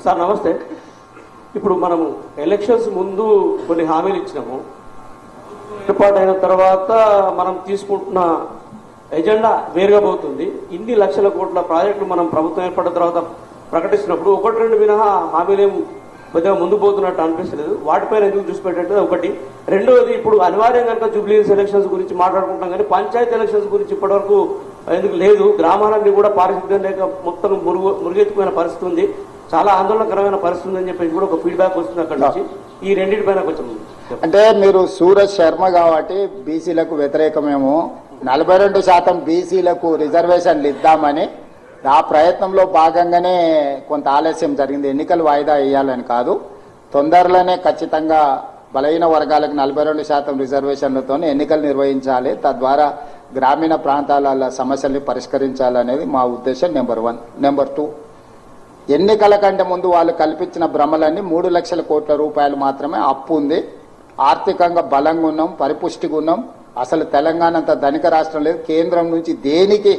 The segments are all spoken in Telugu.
సార్ నమస్తే. ఇప్పుడు మనము ఎలక్షన్స్ ముందు కొన్ని హామీలు ఇచ్చినాము. ఏర్పాటు అయిన తర్వాత మనం తీసుకుంటున్న ఎజెండా వేరుగా పోతుంది. ఇన్ని లక్షల కోట్ల ప్రాజెక్టులు మనం ప్రభుత్వం ఏర్పడిన తర్వాత ప్రకటిస్తున్నప్పుడు ఒకటి రెండు మినహా హామీలేం కొద్దిగా ముందు పోతున్నట్టు అనిపిస్తలేదు. వాటిపైన ఎందుకు దృష్టి పెట్టట్లేదు ఒకటి. రెండవది, ఇప్పుడు అనివార్యంగా కనుక జూబ్లీస్ ఎలక్షన్స్ గురించి మాట్లాడుకుంటాం కానీ పంచాయతీ ఎలక్షన్స్ గురించి ఇప్పటివరకు ఎందుకు లేదు. గ్రామాలన్నీ కూడా పారిశుద్ధ్యం లేక మొత్తం మురుగెత్తుకునే పరిస్థితి ఉంది. చాలా ఆందోళనకరమైన పరిస్థితి ఉందని చెప్పేసి కూడా ఒక ఫీడ్బ్యాక్ వస్తుంది అక్కడ నుంచి. ఈ రెండింటిపైన కొంచెం అంటే మీరు సూరజ్ శర్మ కాబట్టి బీసీలకు వ్యతిరేకమేమో 42% బీసీలకు రిజర్వేషన్లు ఇద్దామని ఆ ప్రయత్నంలో భాగంగానే కొంత ఆలస్యం జరిగింది. ఎన్నికలు వాయిదా వేయాలని కాదు, తొందరలోనే ఖచ్చితంగా బలహీన వర్గాలకు 42% రిజర్వేషన్లతో ఎన్నికలు నిర్వహించాలి. తద్వారా గ్రామీణ ప్రాంతాల సమస్యల్ని పరిష్కరించాలనేది మా ఉద్దేశం. నెంబర్ 1. నెంబర్ 2, ఎన్నికల కంటే ముందు వాళ్ళు కల్పించిన భ్రమలన్నీ 3 లక్షల కోట్ల రూపాయలు మాత్రమే అప్పు ఉంది. ఆర్థికంగా బలంగా ఉన్నాం, పరిపుష్టిగా ఉన్నాం. అసలు తెలంగాణ అంత ధనిక రాష్ట్రం లేదు, కేంద్రం నుంచి దేనికి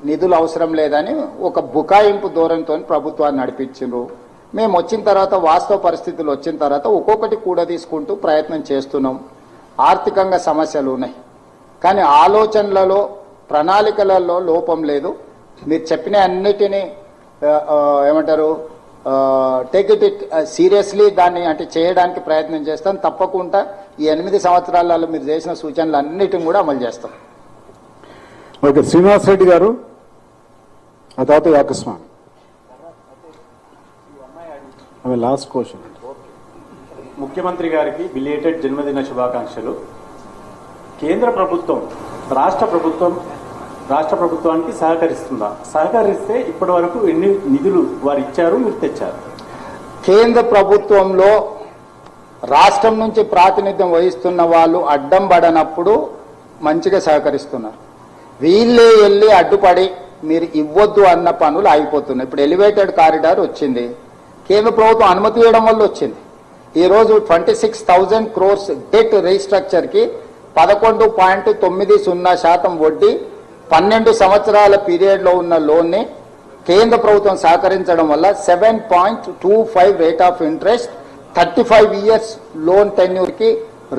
నిధులు అవసరం లేదని ఒక బుకాయింపు ధోరణితో ప్రభుత్వాన్ని నడిపించారు. మేము వచ్చిన తర్వాత వాస్తవ పరిస్థితులు వచ్చిన తర్వాత ఒక్కొక్కటి కూడా తీసుకుంటూ ప్రయత్నం చేస్తున్నాం. ఆర్థికంగా సమస్యలు ఉన్నాయి కానీ ఆలోచనలలో ప్రణాళికలలో లోపం లేదు. మీరు చెప్పిన అన్నిటినీ ఏమంటారు టేక్ ఇట్ సీరియస్లీ, దాన్ని అంటే చేయడానికి ప్రయత్నం చేస్తాం. తప్పకుండా ఈ 8 సంవత్సరాలలో మీరు చేసిన సూచనలు అన్నిటిని కూడా అమలు చేస్తాం. ఓకే, శ్రీనివాస్ రెడ్డి గారు, ఆ తర్వాత యాకస్వామి. Last question. ముఖ్యమంత్రి గారికి బిలేటెడ్ జన్మదిన శుభాకాంక్షలు. కేంద్ర ప్రభుత్వం రాష్ట్ర ప్రభుత్వానికి సహకరిస్తుందా? సహకరిస్తే ఇప్పటి వరకు ఎన్ని నిధులు వారు ఇచ్చారు, మీరు తెచ్చారు? కేంద్ర ప్రభుత్వంలో రాష్ట్రం నుంచి ప్రాతినిధ్యం వహిస్తున్న వాళ్ళు అడ్డం పడనప్పుడు మంచిగా సహకరిస్తున్నారు. వీళ్ళే వెళ్ళి అడ్డుపడి మీరు ఇవ్వద్దు అన్న పనులు ఆగిపోతున్నాయి. ఇప్పుడు ఎలివేటెడ్ కారిడార్ వచ్చింది, కేంద్ర ప్రభుత్వం అనుమతి ఇవ్వడం వల్ల వచ్చింది. ఈరోజు 26,000 crores డెట్ రీస్ట్రక్చర్కి 11.90% వడ్డీ, 12 సంవత్సరాల పీరియడ్లో ఉన్న లోన్ని కేంద్ర ప్రభుత్వం సహకరించడం వల్ల 7.25 rate of interest, 35 years loan టెన్యూర్కి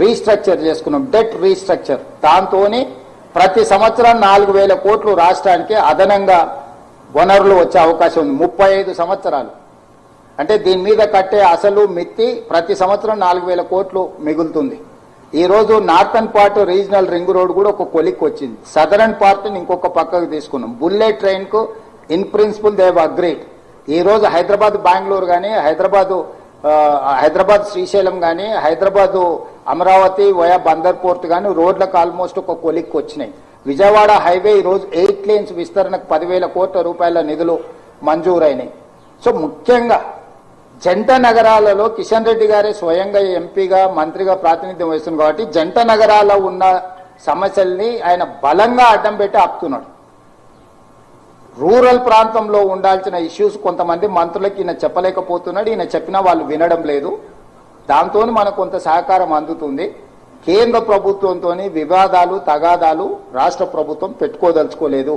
రీస్ట్రక్చర్ చేసుకున్నాం, డెట్ రీస్ట్రక్చర్. దాంతో ప్రతి సంవత్సరం 4,000 కోట్లు రాష్ట్రానికి అదనంగా వనరులు వచ్చే అవకాశం ఉంది. 35 సంవత్సరాలు అంటే దీని మీద కట్టే అసలు మిత్తి ప్రతి సంవత్సరం 4,000 కోట్లు మిగులుతుంది. ఈరోజు northern part regional ring road కూడా ఒక కొలిక్ వచ్చింది. సదరన్ పార్ట్ని ఇంకొక పక్కకు తీసుకున్నాం. బుల్లెట్ ట్రైన్కు ఇన్ ప్రిన్సిపల్ దేవ్ అగ్రీడ్. ఈరోజు హైదరాబాద్ బెంగళూరు కానీ, హైదరాబాద్ శ్రీశైలం కానీ, హైదరాబాద్ అమరావతి వయా బందర్ పోర్ట్ కానీ రోడ్లకు ఆల్మోస్ట్ ఒక కొలిక్ వచ్చినాయి. విజయవాడ హైవే ఈరోజు 8 lanes విస్తరణకు 10,000 కోట్ల రూపాయల నిధులు మంజూరైనాయి. సో ముఖ్యంగా జంట నగరాలలో కిషన్ రెడ్డి గారే స్వయంగా ఎంపీగా మంత్రిగా ప్రాతినిధ్యం వహిస్తుంది కాబట్టి జంట నగరాల్లో ఉన్న సమస్యల్ని ఆయన బలంగా అడ్డం పెట్టి ఆపుతున్నాడు. రూరల్ ప్రాంతంలో ఉండాల్సిన ఇష్యూస్ కొంతమంది మంత్రులకి ఈయన చెప్పలేకపోతున్నాడు, ఈయన చెప్పినా వాళ్ళు వినడం లేదు. దాంతో మనకు కొంత సహకారం అందుతుంది. కేంద్ర ప్రభుత్వంతో వివాదాలు తగాదాలు రాష్ట్ర ప్రభుత్వం పెట్టుకోదలుచుకోలేదు.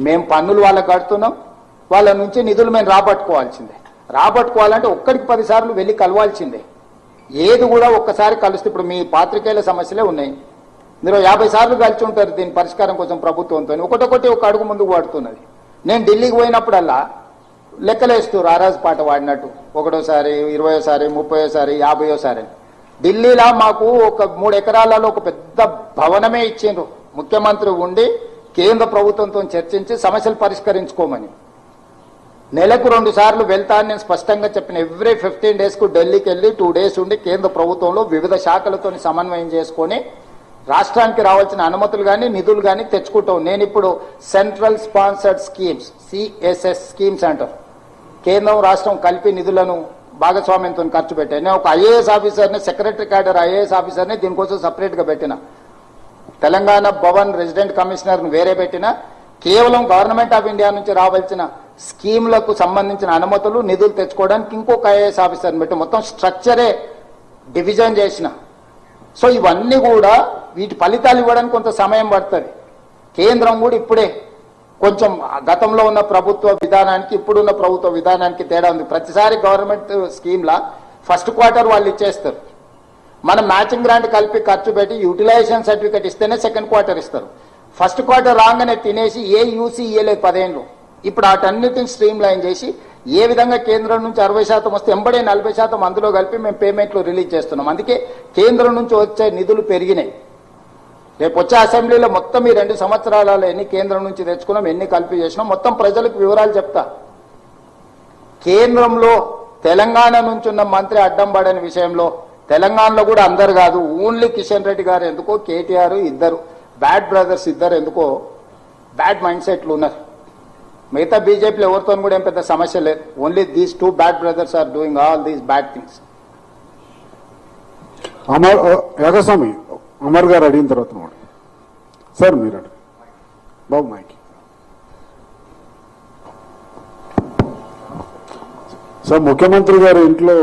మేము పన్నులు వాళ్ళకి కడుతున్నాం, వాళ్ళ నుంచి నిధులు మేము రాబట్టుకోవాల్సిందే. రాబట్టుకోవాలంటే ఒక్కడికి 10 సార్లు వెళ్ళి కలవాల్సిందే. ఏది కూడా ఒక్కసారి కలిస్తే, ఇప్పుడు మీ పాత్రికేయుల సమస్యలే ఉన్నాయి, మీరు 50 సార్లు కలిసి ఉంటారు దీని పరిష్కారం కోసం ప్రభుత్వంతో. ఒకటొకటి ఒక అడుగు ముందుకు పడుతున్నది. నేను ఢిల్లీకి పోయినప్పుడల్లా లెక్కలేస్తూ రారాజు పాట వాడినట్టు 1ఓసారి, 20ఓసారి, 30ఓసారి, 50ఓసారి. ఢిల్లీలో మాకు ఒక 3 ఎకరాలలో ఒక పెద్ద భవనమే ఇచ్చిండ్రు. ముఖ్యమంత్రి ఉండి కేంద్ర ప్రభుత్వంతో చర్చించి సమస్యలు పరిష్కరించుకోమని. నెలకు 2 సార్లు వెళ్తాను నేను స్పష్టంగా చెప్పిన. ఎవ్రీ 15 daysకు ఢిల్లీకి వెళ్ళి 2 days ఉండి కేంద్ర ప్రభుత్వంలో వివిధ శాఖలతో సమన్వయం చేసుకొని రాష్ట్రానికి రావాల్సిన అనుమతులు కానీ నిధులు కానీ తెచ్చుకుంటాం. నేను ఇప్పుడు central sponsored schemes, CSS schemes అంటారు, కేంద్రం రాష్ట్రం కలిపి నిధులను భాగస్వామ్యంతో ఖర్చు పెట్టాను. నేను ఒక IAS ఆఫీసర్ని, సెక్రటరీ క్యాడర్ IAS ఆఫీసర్ని దీనికోసం సపరేట్గా పెట్టిన. తెలంగాణ భవన్ రెసిడెంట్ కమిషనర్ను వేరే పెట్టిన. కేవలం గవర్నమెంట్ ఆఫ్ ఇండియా నుంచి రావాల్సిన స్కీమ్లకు సంబంధించిన అనుమతులు నిధులు తెచ్చుకోవడానికి ఇంకొక IAS ఆఫీసర్ని పెట్టి మొత్తం స్ట్రక్చరే డివిజన్ చేసిన. సో ఇవన్నీ కూడా వీటి ఫలితాలు ఇవ్వడానికి కొంత సమయం పడుతుంది. కేంద్రం కూడా ఇప్పుడే కొంచెం గతంలో ఉన్న ప్రభుత్వ విధానానికి ఇప్పుడున్న ప్రభుత్వ విధానానికి తేడా ఉంది. ప్రతిసారి గవర్నమెంట్ స్కీమ్లా ఫస్ట్ క్వార్టర్ వాళ్ళు ఇచ్చేస్తారు. మనం మ్యాచింగ్ గ్రాంట్ కలిపి ఖర్చు పెట్టి యూటిలైజేషన్ సర్టిఫికేట్ ఇస్తేనే సెకండ్ క్వార్టర్ ఇస్తారు. ఫస్ట్ క్వార్టర్ రాగానే తినేసి ఏ యూసీ ఇయ్యలేదు 10 ఏళ్ళు. ఇప్పుడు వాటన్నిటిని స్ట్రీమ్ లైన్ చేసి ఏ విధంగా కేంద్రం నుంచి 60% వస్తే ఎంబడే 40% అందులో కలిపి మేము పేమెంట్లు రిలీజ్ చేస్తున్నాం. అందుకే కేంద్రం నుంచి వచ్చే నిధులు పెరిగినాయి. రేపు వచ్చే అసెంబ్లీలో మొత్తం ఈ 2 సంవత్సరాలలో ఎన్ని కేంద్రం నుంచి తెచ్చుకున్నాం, ఎన్ని కలిపి చేసినాం, మొత్తం ప్రజలకు వివరాలు చెప్తా. కేంద్రంలో తెలంగాణ నుంచి ఉన్న మంత్రి అడ్డం పడని విషయంలో తెలంగాణలో కూడా అందరు కాదు, ఓన్లీ కిషన్ రెడ్డి గారు ఎందుకో, కేటీఆర్ ఇద్దరు బ్యాడ్ బ్రదర్స్ ఇద్దరు ఎందుకో బ్యాడ్ మైండ్ సెట్లు ఉన్నారు. మిగతా బీజేపీలో ఎవరితో కూడా ఏం పెద్ద సమస్య లేదు. Only these 2 bad brothers are doing all these bad things. Yagaswami Amar గారు అడిగిన తర్వాత సార్ మీరు అడిగి బాబు మైక్. సార్ ముఖ్యమంత్రి గారు ఇంట్లో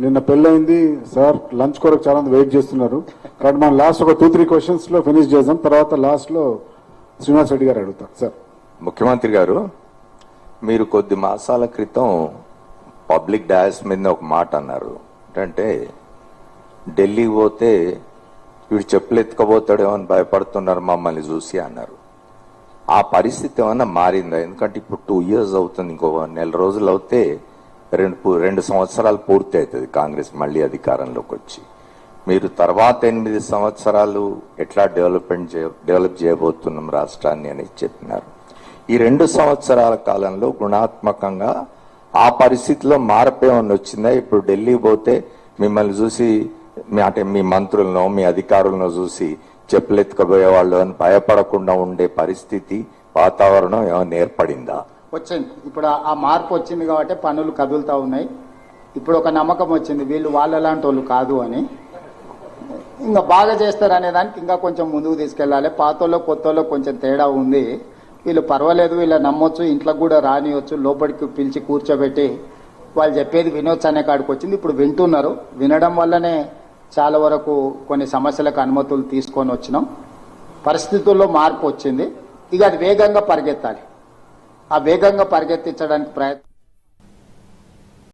నిన్న పెళ్ళైంది సార్, లంచ్ కొరకు చాలా మంది వెయిట్ చేస్తున్నారు కాబట్టి మనం లాస్ట్ ఒక 2-3 క్వశ్చన్స్ లో ఫినిష్ చేద్దాం. తర్వాత లాస్ట్ లో శ్రీనివాస్ రెడ్డి గారు అడుగుతారు. సార్ ముఖ్యమంత్రి గారు, మీరు కొద్ది మాసాల క్రితం పబ్లిక్ డయాస్ మీద ఒక మాట అన్నారు. ఏంటంటే ఢిల్లీకి పోతే వీడు చెప్పులు ఎత్తుకపోతాడేమో అని భయపడుతున్నారు మమ్మల్ని చూసి అన్నారు. ఆ పరిస్థితి ఏమన్నా మారిందా? ఎందుకంటే ఇప్పుడు 2 years అవుతుంది, ఇంకో 1 నెల రోజులు అవుతే 2 సంవత్సరాలు పూర్తి అవుతుంది కాంగ్రెస్ మళ్ళీ అధికారంలోకి వచ్చి. మీరు తర్వాత 8 సంవత్సరాలు ఎట్లా డెవలప్ చేయబోతున్నాం రాష్ట్రాన్ని అని చెప్పినారు. ఈ 2 సంవత్సరాల కాలంలో గుణాత్మకంగా ఆ పరిస్థితిలో మార్పు ఏమన్నా వచ్చిందా? ఇప్పుడు ఢిల్లీ పోతే మిమ్మల్ని చూసి అంటే మీ మంత్రులను మీ అధికారులను చూసి చెప్పులెత్తుకపోయేవాళ్ళు అని భయపడకుండా ఉండే పరిస్థితి వాతావరణం ఏమైనా ఏర్పడిందా? వచ్చింది. ఇప్పుడు ఆ మార్పు వచ్చింది కాబట్టి పనులు కదులుతా ఉన్నాయి. ఇప్పుడు ఒక నమ్మకం వచ్చింది వీళ్ళు వాళ్ళలాంటి వాళ్ళు కాదు అని. ఇంకా బాగా చేస్తారు అనే దానికి ఇంకా కొంచెం ముందుకు తీసుకెళ్లాలి. పాతోళ్ళు కొత్తోళ్ళు కొంచెం తేడా ఉంది. వీళ్ళు పర్వాలేదు, వీళ్ళ నమ్మొచ్చు, ఇంట్లోకి కూడా రానియొచ్చు, లోపలికి పిలిచి కూర్చోబెట్టి వాళ్ళు చెప్పేది వినొచ్చు అనే కాడికి వచ్చింది. ఇప్పుడు వింటున్నారు. వినడం వల్లనే చాలా వరకు కొన్ని సమస్యలకు అనుమతులు తీసుకొని వచ్చినాం. పరిస్థితుల్లో మార్పు వచ్చింది. ఇక అది వేగంగా పరిగెత్తాలి. ఆ వేగంగా పరిగెత్తించడానికి ప్రయత్నం